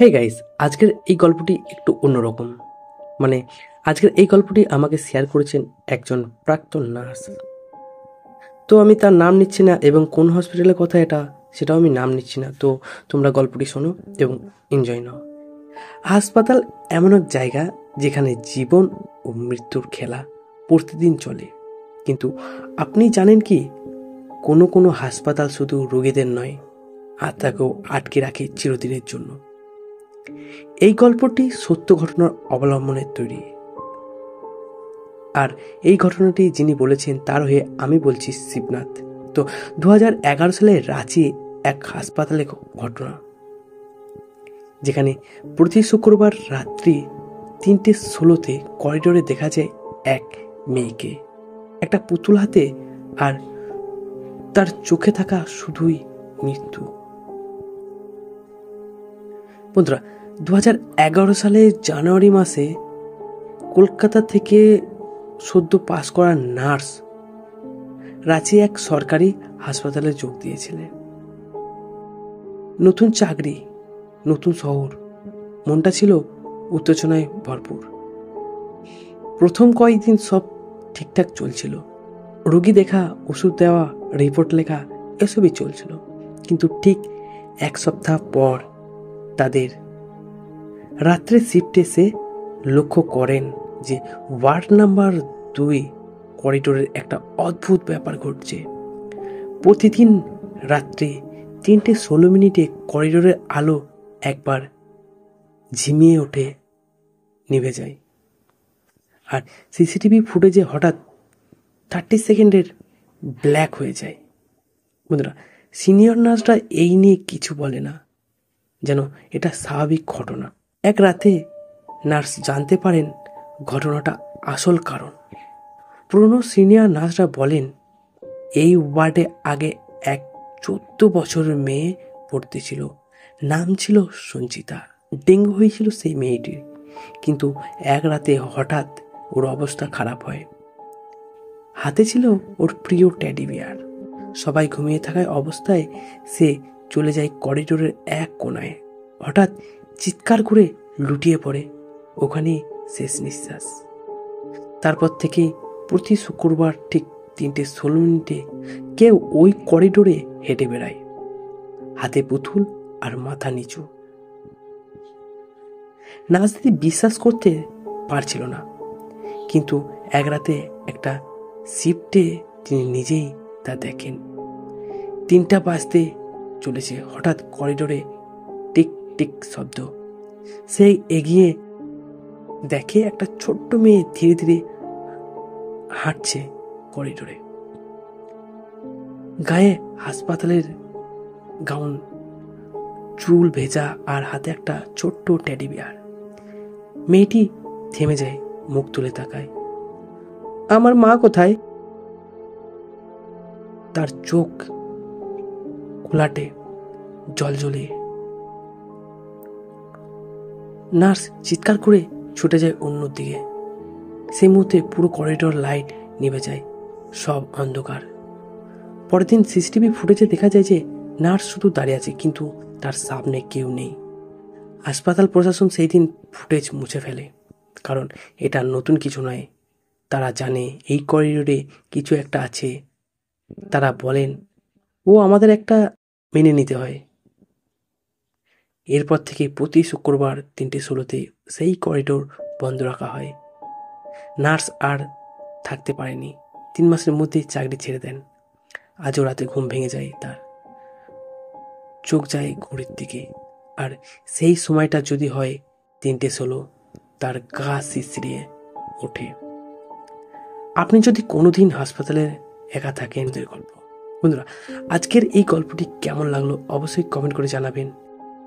Hey guys, আজকের এই গল্পটি একটু অন্যরকম। মানে আজকের এই গল্পটি আমাকে শেয়ার করেছেন একজন প্রাক্তন নার্স। তো আমি তার নাম নিচ্ছি না এবং কোন হসপিটালের কথা এটা সেটাও আমি নাম নিচ্ছি না। তো তোমরা গল্পটি শোনো এবং এনজয় নাও। হাসপাতাল এমন এক জায়গা যেখানে জীবন ও মৃত্যুর খেলা প্রতিদিন চলে। কিন্তু আপনি জানেন কি, কোনো কোনো হাসপাতাল শুধু রোগীদের নয়, আত্মাকেও আটকে রাখে চিরদিনের জন্য। এই গল্পটি সত্য ঘটনার অবলম্বনে তৈরি, আর এই ঘটনাটি যিনি বলেছেন তার হয়ে আমি বলছি শিবনাথ। তো 2011 সালে রাঁচি এক হাসপাতালে ঘটনা, যেখানে প্রতি শুক্রবার রাত্রি 3:16 করিডোরে দেখা যায় এক মেয়েকে, একটা পুতুল হাতে, আর তার চোখে থাকা শুধুই মৃত্যু। বন্ধুরা, 2011 সালে জানুয়ারি মাসে কলকাতা থেকে সদ্য পাস করা নার্স রাঁচি এক সরকারি হাসপাতালে যোগ দিয়েছিলেন। নতুন চাকরি, নতুন শহর, মনটা ছিল উত্তেজনায় ভরপুর। প্রথম কয়েকদিন সব ঠিকঠাক চলছিল, রোগী দেখা, ওষুধ দেওয়া, রিপোর্ট লেখা এসবই চলছিল। কিন্তু ঠিক এক সপ্তাহ পর তাদের রাত্রে শিফটে এসে লক্ষ্য করেন যে ওয়ার্ড নাম্বার 2 করিডোরের একটা অদ্ভুত ব্যাপার ঘটছে। প্রতিদিন রাত্রে 3:16 করিডোরের আলো একবার ঝিমিয়ে ওঠে, নিভে যায়, আর সিসিটিভি ফুটেজে হঠাৎ 30 সেকেন্ডের ব্ল্যাক হয়ে যায়। বন্ধুরা, সিনিয়র নার্সরা এই নিয়ে কিছু বলে না, যেন এটা স্বাভাবিক ঘটনা। এক রাতে নার্স জানতে পারেন ঘটনাটা আসল কারণ। পুরনো সিনিয়র নার্সরা বলেন এই ওয়ার্ডে আগে এক 14 বছরের মেয়ে ভর্তি ছিল, নাম ছিল সঞ্চিতা। ডেঙ্গু হয়েছিল সেই মেয়েটির, কিন্তু এক রাতে হঠাৎ ওর অবস্থা খারাপ হয়। হাতে ছিল ওর প্রিয় টেডি বিয়ার। সবাই ঘুমিয়ে থাকায় অবস্থায় সে চলে যায় করিডোরের এক কোনায়, হঠাৎ চিৎকার করে লুটিয়ে পড়ে, ওখানে শেষ নিঃশ্বাস। তারপর থেকে প্রতি শুক্রবার ঠিক 3:16 কেউ ওই করিডোরে হেঁটে বেড়ায়, হাতে পুতুল আর মাথা নিচু। নার্স দিদি বিশ্বাস করতে পারছিল না, কিন্তু এক রাতে একটা শিফটে তিনি নিজেই তা দেখেন। 3টা বাজতে চলেছে, হঠাৎ করিডোরে টিক টিক শব্দ। সে এগিয়ে দেখে একটা ছোট্ট মেয়ে ধীরে ধীরে হাঁটছে করিডোরে, গায়ে হাসপাতালের গাউন, চুল ভেজা, আর হাতে একটা ছোট্ট টেডি বিয়ার। মেয়েটি থেমে যায়, মুখ তুলে তাকায়। আমার মা কোথায়? তার চোখ ঘোলাটে, জল জ্বলে। নার্স চিৎকার করে ছুটে যায় অন্যদিকে। সেই মুহূর্তে পুরো করিডোর লাইট নিভে যায়, সব অন্ধকার। পরের দিন সিসিটিভি ফুটেজে দেখা যায় যে নার্স শুধু দাঁড়িয়ে আছে, কিন্তু তার সামনে কেউ নেই। হাসপাতাল প্রশাসন সেই দিন ফুটেজ মুছে ফেলে, কারণ এটা নতুন কিছু নয়। তারা জানে এই করিডোরে কিছু একটা আছে। তারা বলেন ও আমাদের একটা মেনে নিতে হয়। এরপর থেকে প্রতি শুক্রবার 3:16 সেই করিডোর বন্ধ রাখা হয়। নার্স আর থাকতে পারেনি, 3 মাসের মধ্যেই চাকরি ছেড়ে দেন। আজও রাতে ঘুম ভেঙে যায় তার, চোখ যায় ঘড়ির দিকে, আর সেই সময়টা যদি হয় 3:16, তার গা শিরশিরিয়ে ওঠে। আপনি যদি কোনোদিন হাসপাতালে একা থাকেন, গল্প। বন্ধুরা, আজকের এই গল্পটি কেমন লাগলো অবশ্যই কমেন্ট করে জানাবেন।